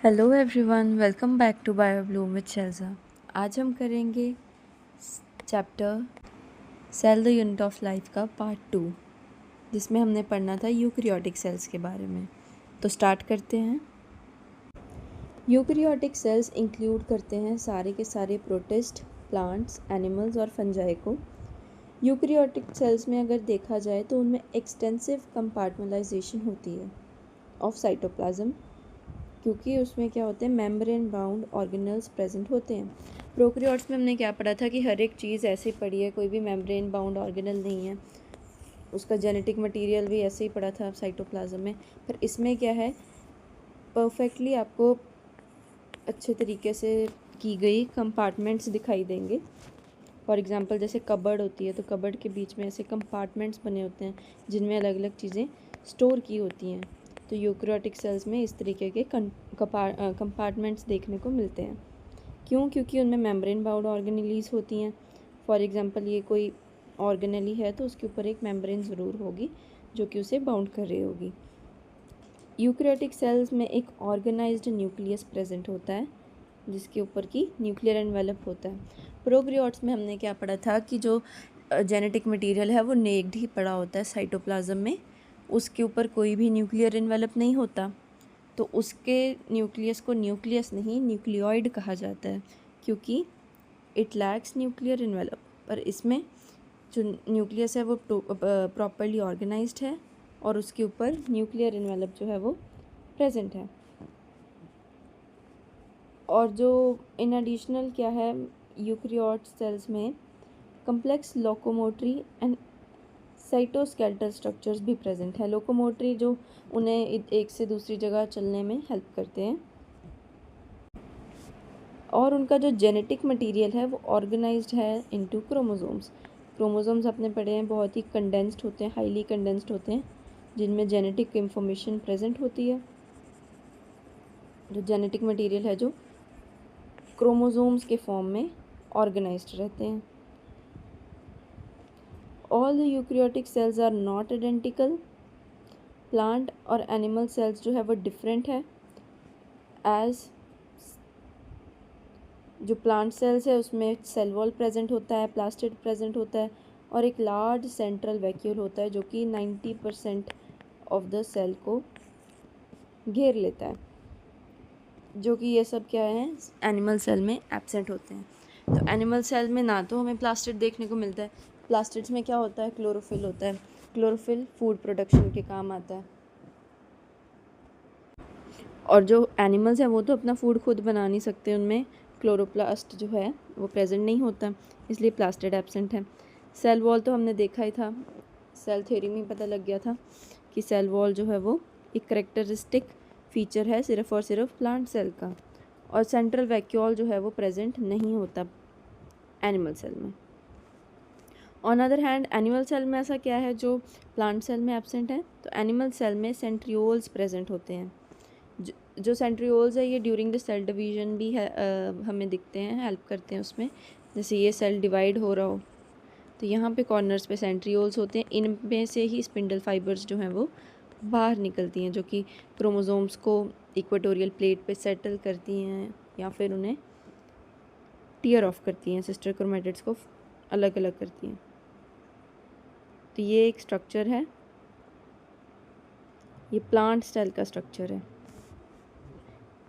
Hello everyone, welcome back to Biobloom with Shelja. आज हम करेंगे chapter cell the unit of life का part 2, जिसमें हमने पढ़ना था यूकैरियोटिक सेल्स के बारे में। तो स्टार्ट करते हैं। यूकैरियोटिक सेल्स इंक्लूड करते हैं सारे के सारे प्रोटिस्ट, प्लांट्स, एनिमल्स और फंजाई को। यूकैरियोटिक सेल्स में अगर देखा जाए तो उनमें एक्सटेंसिव कंपार्टमेंटलाइजेशन होती है ऑफ साइटोप्लाज्म, क्योंकि उसमें क्या होते हैं, मेम्ब्रेन बाउंड ऑर्गेनल्स प्रेजेंट होते हैं। प्रोकैरियोट्स में हमने क्या पढ़ा था कि हर एक चीज़ ऐसे पढ़ी है, कोई भी मेम्ब्रेन बाउंड ऑर्गेनल नहीं है, उसका जेनेटिक मटेरियल भी ऐसे ही पढ़ा था साइटोप्लाज्म में। पर इसमें क्या है, परफेक्टली आपको अच्छे तरीके से की गई कंपार्टमेंट्स दिखाई देंगे। फॉर एग्ज़ाम्पल जैसे कबर्ड होती है, तो कबर्ड के बीच में ऐसे कंपार्टमेंट्स बने होते हैं जिनमें अलग अलग चीज़ें स्टोर की होती हैं। तो यूकैरियोटिक सेल्स में इस तरीके के कंपार्टमेंट्स देखने को मिलते हैं। क्यों? क्योंकि उनमें मेम्ब्रेन बाउंड ऑर्गेनेलीज होती हैं। फॉर एग्ज़ाम्पल ये कोई ऑर्गेनेली है तो उसके ऊपर एक मेम्ब्रेन ज़रूर होगी जो कि उसे बाउंड कर रही होगी। यूकैरियोटिक सेल्स में एक ऑर्गेनाइज्ड न्यूक्लियस प्रेजेंट होता है जिसके ऊपर की न्यूक्लियर एनवेलप होता है। प्रोकैरियोट्स में हमने क्या पढ़ा था कि जो जेनेटिक मटेरियल है वो नेक्ड ही पड़ा होता है साइटोप्लाज्म में, उसके ऊपर कोई भी न्यूक्लियर एनवेलप नहीं होता। तो उसके न्यूक्लियस को न्यूक्लियस नहीं न्यूक्लियोइड कहा जाता है, क्योंकि इट लैक्स न्यूक्लियर एनवेलप। पर इसमें जो न्यूक्लियस है वो प्रॉपरली ऑर्गेनाइज्ड है और उसके ऊपर न्यूक्लियर एनवेलप जो है वो प्रेजेंट है। और जो इन एडिशनल क्या है, यूकैरियोट सेल्स में complex locomotory and cytoskeletal structures भी प्रेजेंट है। लोकोमोटरी जो उन्हें एक से दूसरी जगह चलने में हेल्प करते हैं, और उनका जो जेनेटिक मटेरियल है वो ऑर्गेनाइज्ड है इनटू क्रोमोसोम्स। क्रोमोसोम्स आपने पढ़े हैं, बहुत ही कंडेंस्ड होते हैं, हाईली कंडेंस्ड होते हैं, जिनमें जेनेटिक इंफॉर्मेशन प्रेजेंट होती है। जो जेनेटिक मटेरियल है जो क्रोमोसोम्स के फॉर्म में ऑर्गेनाइज्ड रहते हैं। All the eukaryotic cells are not identical. Plant और एनिमल सेल्स जो है वो डिफरेंट है। एज जो प्लांट सेल्स है उसमें सेल वॉल प्रेजेंट होता है, प्लास्टिड प्रेजेंट होता है, और एक लार्ज सेंट्रल वैक्यूल होता है जो कि 90% ऑफ द सेल को घेर लेता है, जो कि ये सब क्या है, एनिमल सेल में एब्सेंट होते हैं। तो एनिमल सेल में ना तो हमें प्लास्टिड देखने को मिलता है। प्लास्टिड्स में क्या होता है, क्लोरोफिल होता है। क्लोरोफिल फूड प्रोडक्शन के काम आता है। और जो एनिमल्स हैं वो तो अपना फूड खुद बना नहीं सकते, उनमें क्लोरोप्लास्ट जो है वो प्रेजेंट नहीं होता, इसलिए प्लास्टिड एब्सेंट है। सेल वॉल तो हमने देखा ही था, सेल थ्योरी में पता लग गया था कि सेल वॉल जो है वो एक करेक्टरिस्टिक फीचर है सिर्फ और सिर्फ प्लांट सेल का। और सेंट्रल वैक्यूल जो है वो प्रेजेंट नहीं होता एनिमल सेल में। On other hand animal cell में ऐसा क्या है जो प्लांट सेल में एब्सेंट है, तो एनिमल सेल में सेंट्रियोल्स प्रेजेंट होते हैं। जो सेंट्रियोल्स है ये ड्यूरिंग द सेल डिवीजन भी है, हमें दिखते हैं, हेल्प करते हैं उसमें। जैसे ये सेल डिवाइड हो रहा हो तो यहाँ पे कॉर्नर्स पे सेंट्रियोल्स होते हैं, इनमें से ही स्पिंडल फाइबर्स जो हैं वो बाहर निकलती हैं, जो कि क्रोमोसोम्स को इक्वेटोरियल प्लेट पे सेटल करती हैं या फिर उन्हें टीयर ऑफ करती हैं, सिस्टर क्रोमेटिड्स को अलग अलग करती हैं। तो ये एक स्ट्रक्चर है, ये प्लांट सेल का स्ट्रक्चर है।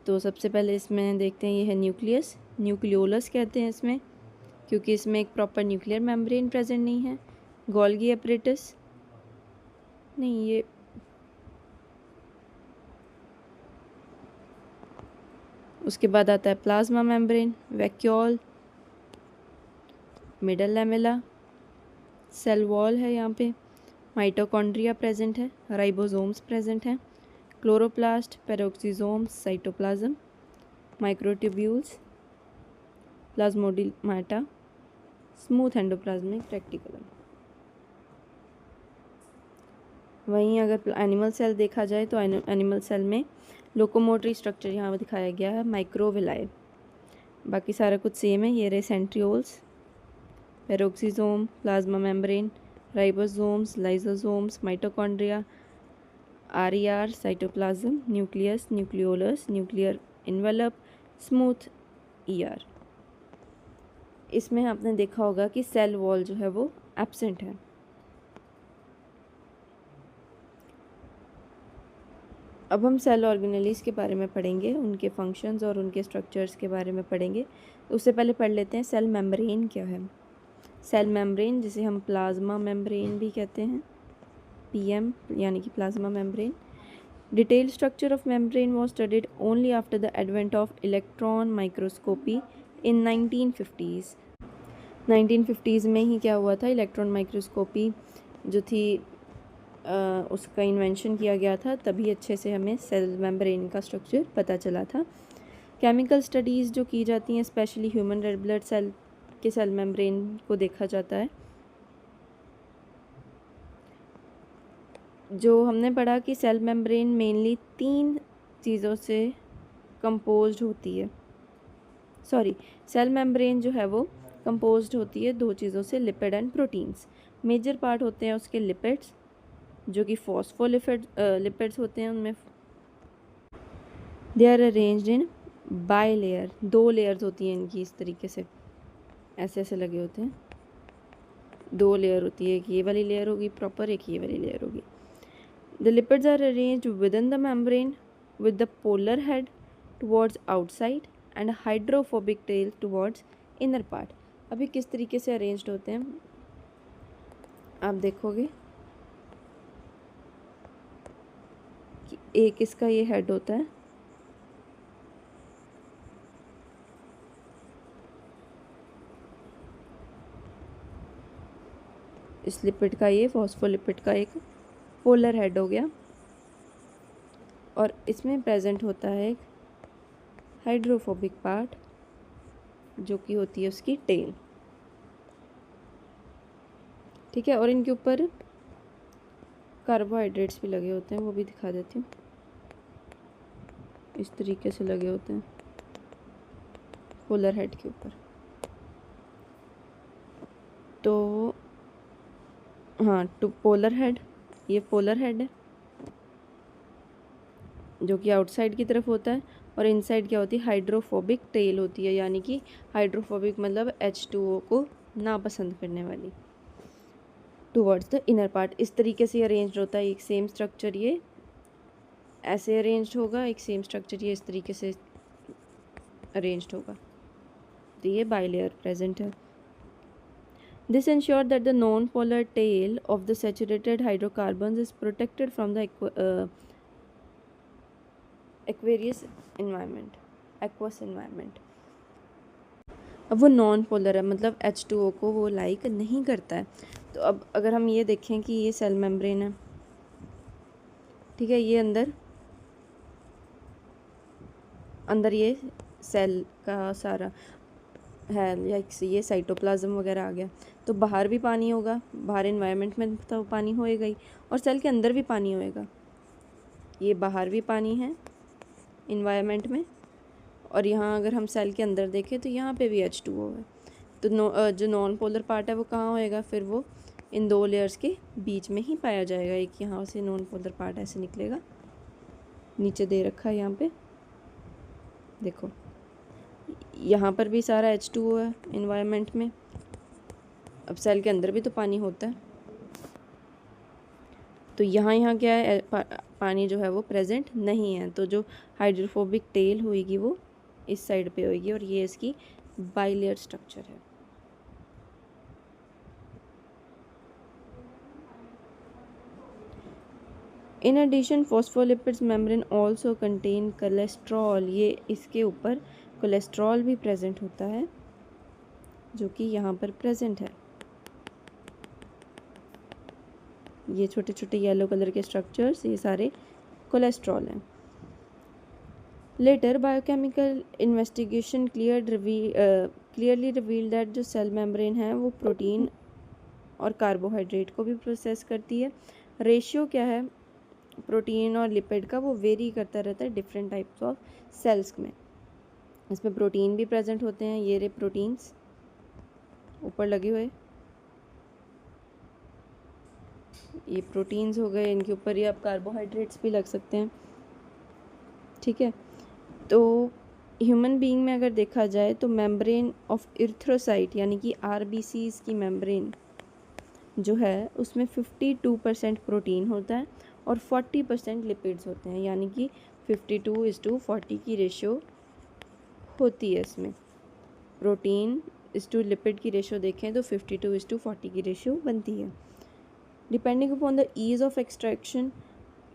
तो सबसे पहले इसमें देखते हैं, ये है न्यूक्लियस, न्यूक्लियोलस कहते हैं इसमें, क्योंकि इसमें एक प्रॉपर न्यूक्लियर मेम्ब्रेन प्रेजेंट नहीं है। गोल्गी एपरेटस नहीं, ये उसके बाद आता है plasma membrane, vacuole, middle lamella, cell wall है, यहाँ पे माइटोकॉन्ड्रिया प्रेजेंट है, राइबोसोम्स प्रेजेंट हैं, chloroplast, peroxisomes, cytoplasm, microtubules, plasmodesmata, smooth endoplasmic reticulum. वहीं अगर एनिमल सेल देखा जाए तो एनिमल सेल में लोकोमोटरी स्ट्रक्चर यहाँ दिखाया गया है, माइक्रोविलाई। बाकी सारा कुछ सेम है। ये रहे centrioles, peroxisome, plasma membrane, ribosomes, lysosomes, mitochondria, RER, cytoplasm, nucleus, nucleolus, nuclear envelope, smooth ER। इसमें आपने देखा होगा कि सेल वॉल जो है वो एब्सेंट है। अब हम सेल ऑर्गेनेलीज के बारे में पढ़ेंगे, उनके फंक्शंस और उनके स्ट्रक्चर्स के बारे में पढ़ेंगे। उससे पहले पढ़ लेते हैं सेल मेम्ब्रेन क्या है। सेल मेम्ब्रेन, जिसे हम प्लाज्मा मेम्ब्रेन भी कहते हैं, PM यानी कि plasma membrane. Detailed structure of membrane was studied only after the advent of electron microscopy in 1950s। 1950s में ही क्या हुआ था, इलेक्ट्रॉन माइक्रोस्कोपी जो थी उसका इन्वेंशन किया गया था, तभी अच्छे से हमें सेल मेम्ब्रेन का स्ट्रक्चर पता चला था। केमिकल स्टडीज़ जो की जाती हैं, specially human red blood cell के सेल मेम्ब्रेन को देखा जाता है। जो हमने पढ़ा कि सेल मेम्ब्रेन मेनली 3 चीज़ों से कंपोज्ड होती है। सेल मेम्ब्रेन जो है वो कंपोज्ड होती है 2 चीज़ों से, lipid and proteins. Major part होते हैं उसके लिपिड्स, जो कि लिपिड्स होते हैं। उनमें they are arranged in bilayer, 2 layers होती हैं इनकी, इस तरीके से ऐसे ऐसे लगे होते हैं। 2 लेयर होती है, एक ये वाली लेयर होगी प्रॉपर, एक ये वाली लेयर होगी। The lipids are arranged within the membrane with the polar head towards outside and hydrophobic tail towards inner part. अभी किस तरीके से अरेंज्ड होते हैं आप देखोगे कि एक इसका ये हेड होता है, इस लिपिड का, ये फॉस्फोलिपिड का एक पोलर हेड हो गया, और इसमें प्रेजेंट होता है एक हाइड्रोफोबिक पार्ट जो कि होती है उसकी टेल। ठीक है, और इनके ऊपर कार्बोहाइड्रेट्स भी लगे होते हैं, वो भी दिखा देती हूँ। इस तरीके से लगे होते हैं पोलर हेड के ऊपर। तो हाँ, टू पोलर हेड, ये पोलर हेड है जो कि आउटसाइड की तरफ होता है, और इनसाइड क्या होती है, हाइड्रोफोबिक टेल होती है, यानी कि हाइड्रोफोबिक मतलब H2O को नापसंद करने वाली, टुवर्ड्स द इनर पार्ट। इस तरीके से अरेंज्ड होता है। एक सेम स्ट्रक्चर ये ऐसे अरेंज्ड होगा, एक सेम स्ट्रक्चर ये इस तरीके से अरेंज्ड होगा। तो ये बाइलेयर प्रेजेंट है। This ensures that the non-polar tail of the saturated hydrocarbons is protected from the aqueous environment। अब वो नॉन पोलर है, मतलब H2O को वो लाइक नहीं करता है। तो अब अगर हम ये देखें कि ये सेल मेम्ब्रेन है, ठीक है, ये अंदर ये सेल का सारा है, या ये साइटोप्लाज्म वगैरह आ गया, तो बाहर भी पानी होगा, बाहर इन्वायरमेंट में तो पानी होएगा ही, और सेल के अंदर भी पानी होएगा। ये बाहर भी पानी है इन्वायरमेंट में, और यहाँ अगर हम सेल के अंदर देखें तो यहाँ पे भी H2O है। तो जो नॉन पोलर पार्ट है वो कहाँ होएगा, फिर वो इन 2 लेयर्स के बीच में ही पाया जाएगा। एक यहाँ से नॉन पोलर पार्ट ऐसे निकलेगा, नीचे दे रखा है यहाँ पे देखो, यहाँ पर भी सारा H2O है इन्वायरमेंट में। अब सेल के अंदर भी तो पानी होता है, तो यहाँ क्या है, पानी जो है वो प्रेजेंट नहीं है। तो जो हाइड्रोफोबिक टेल होएगी वो इस साइड पे होएगी, और ये इसकी बाइलेयर स्ट्रक्चर है। In addition phospholipids membrane also contain cholesterol. ये इसके ऊपर कोलेस्ट्रॉल भी प्रेजेंट होता है, जो कि यहाँ पर प्रेजेंट है। ये छोटे छोटे येलो कलर के स्ट्रक्चर्स, ये सारे कोलेस्ट्रॉल हैं। Later biochemical investigation clearly revealed that जो सेल मेम्ब्रेन है वो प्रोटीन और कार्बोहाइड्रेट को भी प्रोसेस करती है। रेशियो क्या है प्रोटीन और लिपिड का, वो वेरी करता रहता है डिफरेंट टाइप्स ऑफ सेल्स में। इसमें प्रोटीन भी प्रेजेंट होते हैं, ये रे प्रोटीन्स ऊपर लगे हुए, ये प्रोटीन्स हो गए, इनके ऊपर ही आप कार्बोहाइड्रेट्स भी लग सकते हैं। ठीक है, तो ह्यूमन बीइंग में अगर देखा जाए तो मेम्ब्रेन ऑफ इरिथ्रोसाइट यानी कि आरबीसीज की मेम्ब्रेन जो है उसमें 52% प्रोटीन होता है और 40% लिपिड्स होते हैं, यानी कि 52:40 की रेशो होती है इसमें। प्रोटीन इस टू लिपिड की रेशो देखें तो 52:40 की रेशो बनती है। Depending upon the ease of extraction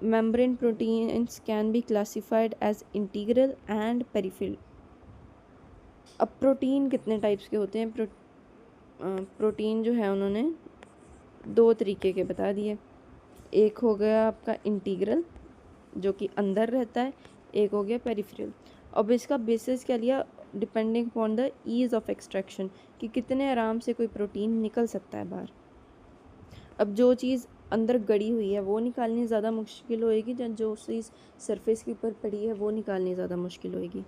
membrane proteins can be classified as integral and peripheral. अब प्रोटीन कितने टाइप्स के होते हैं? प्रोटीन जो है उन्होंने 2 तरीके के बता दिए। एक हो गया आपका इंटीग्रल जो कि अंदर रहता है, एक हो गया पेरिफेरल। अब इसका बेसिस क्या लिया? Depending upon the ease of extraction, कि कितने आराम से कोई प्रोटीन निकल सकता है बाहर। अब जो चीज़ अंदर गड़ी हुई है वो निकालनी ज़्यादा मुश्किल होएगी, जो चीज़ सरफेस के ऊपर पड़ी है वो निकालनी ज़्यादा मुश्किल होएगी।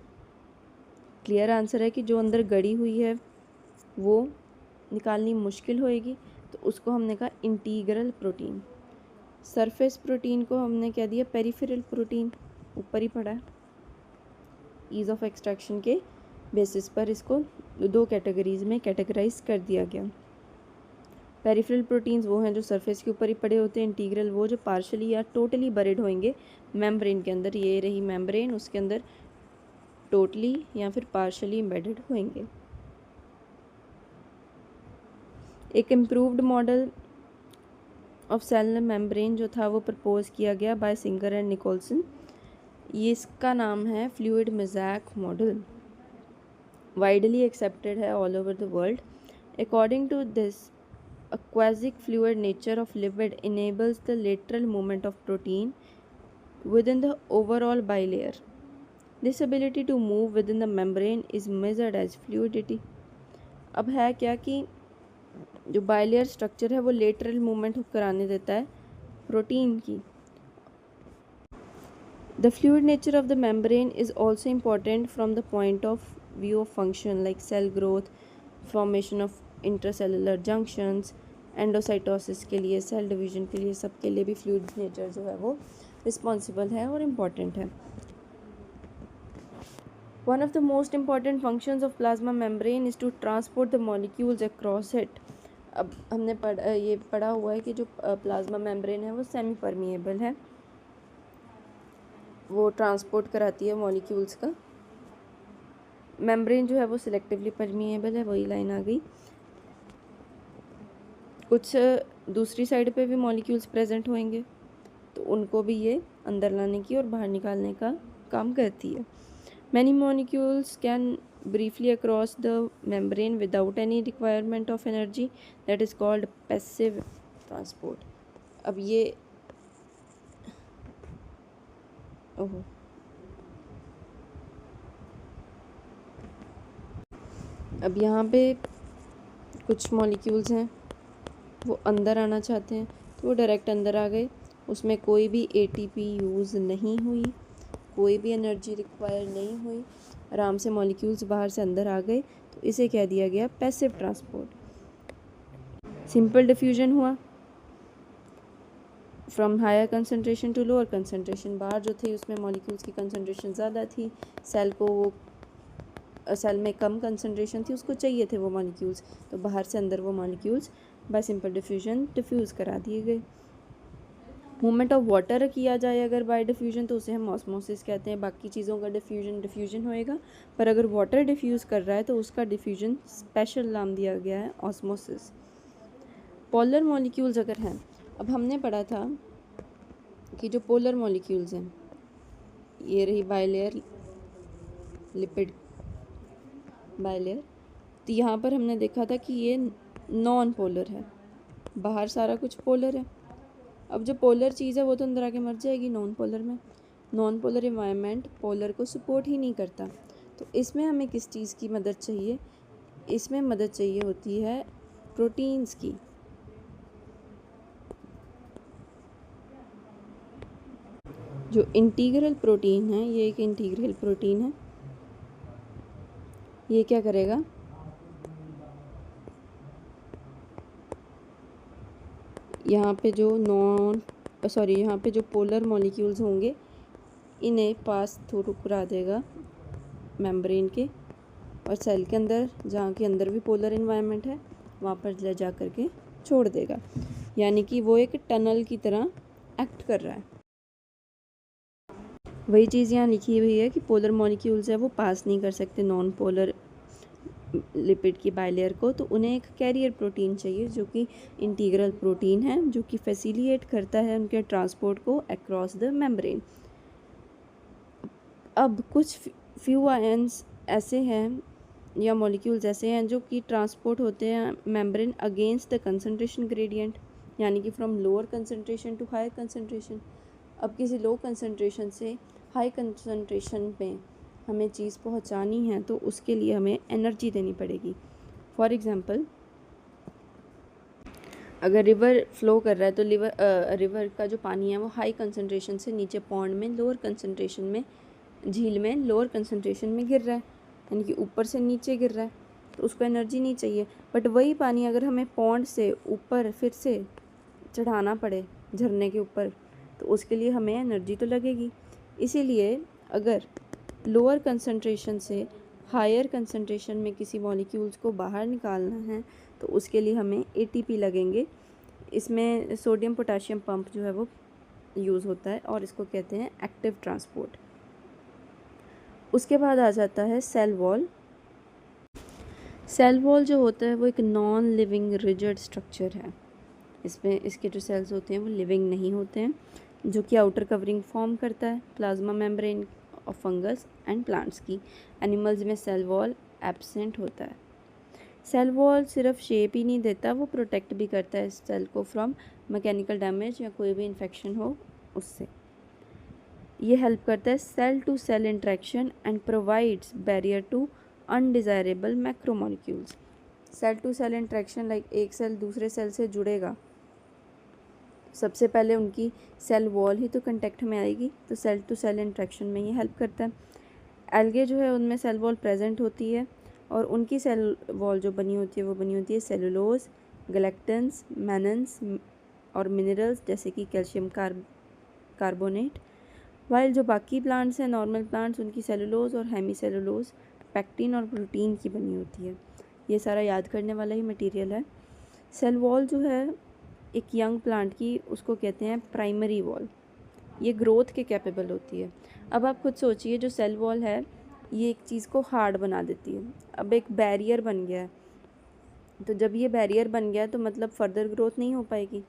क्लियर आंसर है कि जो अंदर गड़ी हुई है वो निकालनी मुश्किल होएगी, तो उसको हमने कहा इंटीग्रल प्रोटीन। सरफेस प्रोटीन को हमने कह दिया पेरिफेरल प्रोटीन, ऊपर ही पड़ा है। ईज़ ऑफ एक्सट्रैक्शन के बेसिस पर इसको 2 कैटेगरीज में कैटेगराइज कर दिया गया। पेरिफेरल प्रोटीन्स वो हैं जो सरफेस के ऊपर ही पड़े होते हैं, इंटीग्रल वो जो पार्शली या टोटली बरीड होंगे मेम्ब्रेन के अंदर। ये रही मेम्ब्रेन, उसके अंदर टोटली या फिर पार्शली एम्बेडेड होंगे। एक improved model of cell membrane जो था वो प्रपोज किया गया बाय सिंगर एंड निकोलसन। ये इसका नाम है fluid mosaic model, widely accepted है all over the world. According to this a quasic fluid nature of lipid enables the lateral movement of protein within the overall bilayer. This ability to move within the membrane is measured as fluidity. अब है क्या कि जो bilayer structure है वो lateral movement कराने देता है प्रोटीन की। The fluid nature of the membrane is also important from the point of view of function like cell growth, formation of intracellular junctions, endocytosis के लिए, सेल डिवीजन के लिए, सब के लिए भी फ्लूइड नेचर जो है वो रिस्पॉन्सिबल है और इम्पॉर्टेंट है। One of the most important functions of plasma membrane is to transport the molecules across it. अब हमने पढ़ा हुआ है कि जो प्लाज्मा मेम्ब्रेन है वो सेमी परमिएबल है, वो ट्रांसपोर्ट कराती है मॉलिक्यूल्स का। मेम्ब्रेन जो है वो सिलेक्टिवली परमिएबल है, वही लाइन आ गई। कुछ दूसरी साइड पे भी मॉलिक्यूल्स प्रेजेंट होंगे तो उनको भी ये अंदर लाने की और बाहर निकालने का काम करती है। Many molecules can briefly across the membrane without any requirement of energy, that is called passive transport. अब ये अब यहाँ पे कुछ मॉलिक्यूल्स हैं वो अंदर आना चाहते हैं तो वो डायरेक्ट अंदर आ गए, उसमें कोई भी एटीपी यूज़ नहीं हुई, कोई भी एनर्जी रिक्वायर नहीं हुई, आराम से मॉलिक्यूल्स बाहर से अंदर आ गए, तो इसे कह दिया गया पैसिव ट्रांसपोर्ट। सिंपल डिफ्यूजन हुआ from higher concentration to lower concentration. बाहर जो थे उसमें मॉलिक्यूल्स की कंसनट्रेशन ज़्यादा थी, सेल में कम कंसनट्रेशन थी, उसको चाहिए थे वो मॉलिक्यूल्स, तो बाहर से अंदर वो molecules bye simple diffusion diffuse करा दिए गए। मूवमेंट ऑफ वाटर किया जाए अगर बाय डिफ्यूजन तो उसे हम ऑस्मोसिस कहते हैं। बाकी चीज़ों का डिफ्यूजन होएगा, पर अगर वाटर डिफ्यूज़ कर रहा है तो उसका डिफ्यूजन स्पेशल नाम दिया गया है ऑस्मोसिस। पोलर मॉलिक्यूल्स अगर हैं, अब हमने पढ़ा था कि जो पोलर मॉलिक्यूल्स हैं, ये रही बाइलेयर लिपिड बाइलेयर, तो यहाँ पर हमने देखा था कि ये नॉन पोलर है, बाहर सारा कुछ पोलर है। अब जो पोलर चीज़ है वो तो अंदर आके मर जाएगी नॉन पोलर में। नॉन पोलर इन्वायरमेंट पोलर को सपोर्ट ही नहीं करता, तो इसमें हमें किस चीज़ की मदद चाहिए? इसमें मदद चाहिए होती है प्रोटीन्स की। जो इंटीग्रल प्रोटीन है, ये एक इंटीग्रल प्रोटीन है, ये क्या करेगा? यहाँ पे जो पोलर मॉलिक्यूल्स होंगे इन्हें पास थ्रू करा देगा मेम्ब्रेन के, और सेल के अंदर, जहाँ के अंदर भी पोलर इन्वायरमेंट है, वहाँ पर ले जा कर के छोड़ देगा। यानी कि वो एक टनल की तरह एक्ट कर रहा है। वही चीज़ यहाँ लिखी हुई है कि पोलर मॉलिक्यूल्स है वो पास नहीं कर सकते नॉन पोलर लिपिड की बाइलेयर को, तो उन्हें एक कैरियर प्रोटीन चाहिए जो कि इंटीग्रल प्रोटीन है, जो कि फैसिलिटेट करता है उनके ट्रांसपोर्ट को अक्रॉस द मेम्ब्रेन। अब कुछ फ्यू आयंस ऐसे हैं या मॉलिक्यूल्स ऐसे हैं जो कि ट्रांसपोर्ट होते हैं membrane against the concentration gradient, यानी कि from lower concentration to higher concentration. अब किसी लो कंसंट्रेशन से हाई कंसंट्रेशन पे हमें चीज़ पहुंचानी है तो उसके लिए हमें एनर्जी देनी पड़ेगी। फॉर एग्ज़ाम्पल, अगर रिवर फ्लो कर रहा है तो रिवर का जो पानी है वो हाई कंसंट्रेशन से नीचे पॉन्ड में लोअर कंसंट्रेशन में, झील में लोअर कंसंट्रेशन में गिर रहा है, यानी कि ऊपर से नीचे गिर रहा है, तो उसको एनर्जी नहीं चाहिए। बट वही पानी अगर हमें पॉन्ड से ऊपर फिर से चढ़ाना पड़े झरने के ऊपर, तो उसके लिए हमें एनर्जी तो लगेगी। इसीलिए अगर लोअर कंसंट्रेशन से हायर कंसंट्रेशन में किसी मॉलिक्यूल्स को बाहर निकालना है तो उसके लिए हमें एटीपी लगेंगे। इसमें सोडियम पोटाशियम पंप जो है वो यूज़ होता है और इसको कहते हैं एक्टिव ट्रांसपोर्ट। उसके बाद आ जाता है सेल वॉल। सेल वॉल जो होता है वो एक नॉन लिविंग रिजिड स्ट्रक्चर है। इसमें इसके जो सेल्स होते हैं वो लिविंग नहीं होते हैं, जो कि आउटर कवरिंग फॉर्म करता है प्लाज्मा मेम्ब्रेन और फंगस एंड प्लांट्स की। एनिमल्स में सेल वॉल एब्सेंट होता है। सेल वॉल सिर्फ शेप ही नहीं देता, वो प्रोटेक्ट भी करता है सेल को फ्रॉम मैकेनिकल डैमेज या कोई भी इन्फेक्शन हो उससे। ये हेल्प करता है cell to cell interaction and provides barrier to undesirable macromolecules. Cell to cell interaction, like एक सेल दूसरे सेल से जुड़ेगा, सबसे पहले उनकी सेल वॉल ही तो कांटेक्ट में आएगी, तो सेल टू सेल इंटरेक्शन में ये हेल्प करता है। एल्गे जो है उनमें सेल वॉल प्रेजेंट होती है और उनकी सेल वॉल जो बनी होती है वो बनी होती है सेलुलोज, गलेक्टन्स, मैनन्स और मिनरल्स जैसे कि कैल्शियम कार्बोनेट। वाइल जो बाकी प्लांट्स हैं, नॉर्मल प्लांट्स, उनकी सेलुलोज और हेमी सेलुलोज, पैक्टिन और प्रोटीन की बनी होती है। ये सारा याद करने वाला ही मटेरियल है। सेल वॉल जो है एक यंग प्लांट की, उसको कहते हैं प्राइमरी वॉल। ये ग्रोथ के कैपेबल होती है। अब आप खुद सोचिए, जो सेल वॉल है ये एक चीज़ को हार्ड बना देती है। अब एक बैरियर बन गया है, तो जब ये बैरियर बन गया है तो मतलब फर्दर ग्रोथ नहीं हो पाएगी।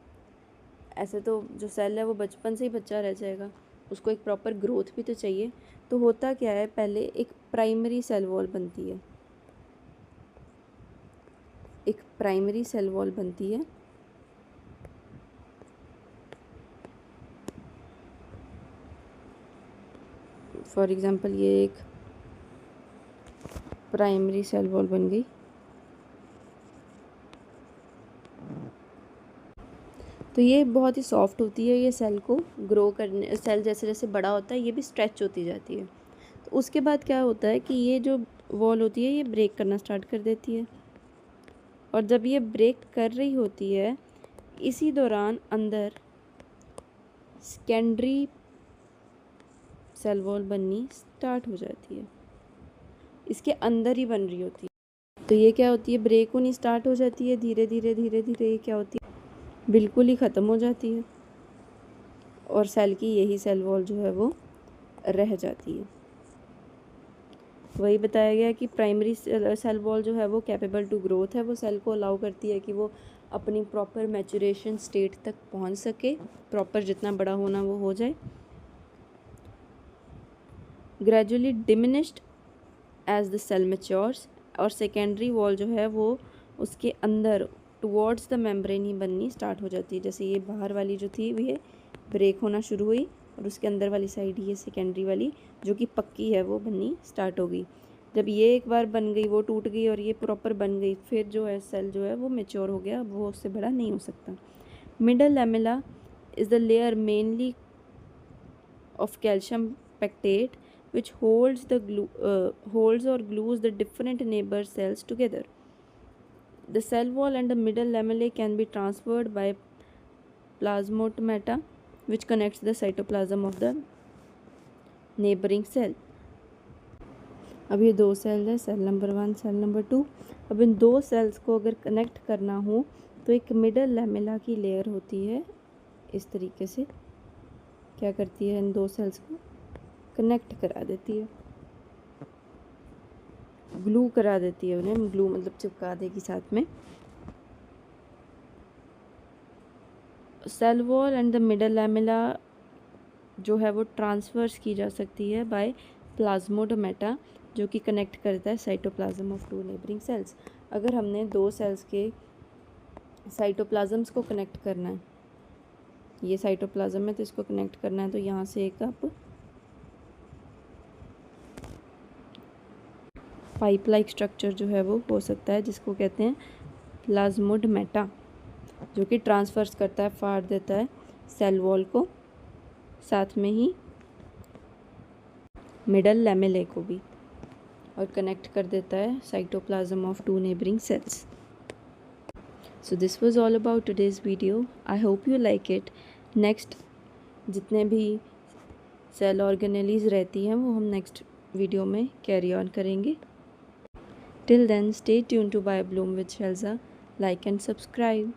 ऐसे तो जो सेल है वो बचपन से ही बच्चा रह जाएगा, उसको एक प्रॉपर ग्रोथ भी तो चाहिए। तो होता क्या है, पहले एक प्राइमरी सेल वॉल बनती है, एक प्राइमरी सेल वॉल बनती है। फॉर एग्ज़ाम्पल ये एक प्राइमरी सेल वॉल बन गई। तो ये बहुत ही सॉफ्ट होती है, ये सेल को ग्रो करने, सेल जैसे जैसे बड़ा होता है ये भी स्ट्रेच होती जाती है। तो उसके बाद क्या होता है कि ये जो वॉल होती है ये ब्रेक करना स्टार्ट कर देती है, और जब ये ब्रेक कर रही होती है इसी दौरान अंदर सेकेंडरी सेल वॉल बननी स्टार्ट हो जाती है, इसके अंदर ही बन रही होती है। तो ये क्या होती है, ब्रेक होनी स्टार्ट हो जाती है, धीरे धीरे धीरे धीरे ये क्या होती है, बिल्कुल ही ख़त्म हो जाती है, और सेल की यही सेल वॉल जो है वो रह जाती है। वही बताया गया कि प्राइमरी सेल वॉल जो है वो कैपेबल टू ग्रोथ है, वो सेल को अलाउ करती है कि वो अपनी प्रॉपर मैचुरेशन स्टेट तक पहुंच सके, प्रॉपर जितना बड़ा होना वो हो जाए। Gradually diminished as the cell matures, और सेकेंडरी वॉल जो है वो उसके अंदर टुवर्ड्स द मेम्ब्रेन ही बननी स्टार्ट हो जाती है। जैसे ये बाहर वाली जो थी ये ब्रेक होना शुरू हुई और उसके अंदर वाली साइड ये सेकेंडरी वाली जो कि पक्की है वो बननी स्टार्ट हो गई। जब ये एक बार बन गई, वो टूट गई और ये प्रॉपर बन गई, फिर जो है सेल जो है वो मैच्योर हो गया, अब वो उससे बड़ा नहीं हो सकता। Middle lamella is the layer mainly of calcium pectate which holds or glues the different neighbor cells together. The cell wall and the middle lamellae can be transferred by plasmatomata which connects the cytoplasm of the neighboring cell. अब ये 2 cell है, cell number 1, cell number 2। अब इन 2 sales को अगर connect करना हो तो एक मिडल लैमेला की लेयर होती है, इस तरीके से क्या करती है, इन 2 सेल्स को कनेक्ट करा देती है, ग्लू करा देती है उन्हें, ग्लू मतलब चिपका देगी साथ में। Cell wall and the middle lamella जो है वो ट्रांसवर्स की जा सकती है बाय प्लाज्मोडोमेटा, जो कि कनेक्ट करता है साइटोप्लाज्म ऑफ 2 नेबरिंग सेल्स। अगर हमने 2 सेल्स के साइटोप्लाज्म्स को कनेक्ट करना है, ये साइटोप्लाज्म है तो इसको कनेक्ट करना है, तो यहाँ से एक आप पाइप लाइक स्ट्रक्चर जो है वो हो सकता है, जिसको कहते हैं प्लाज्मोडोमेटा, जो कि ट्रांसफर्स करता है, फाड़ देता है सेल वॉल को, साथ में ही मिडल लैमेले को भी, और कनेक्ट कर देता है cytoplasm of 2 neighbouring cells. So this was all about today's video. I hope you like it. Next जितने भी सेल ऑर्गेनेलीज रहती हैं वो हम नेक्स्ट वीडियो में कैरी ऑन करेंगे। Till then stay tuned to Biobloom with Shelja, like and subscribe.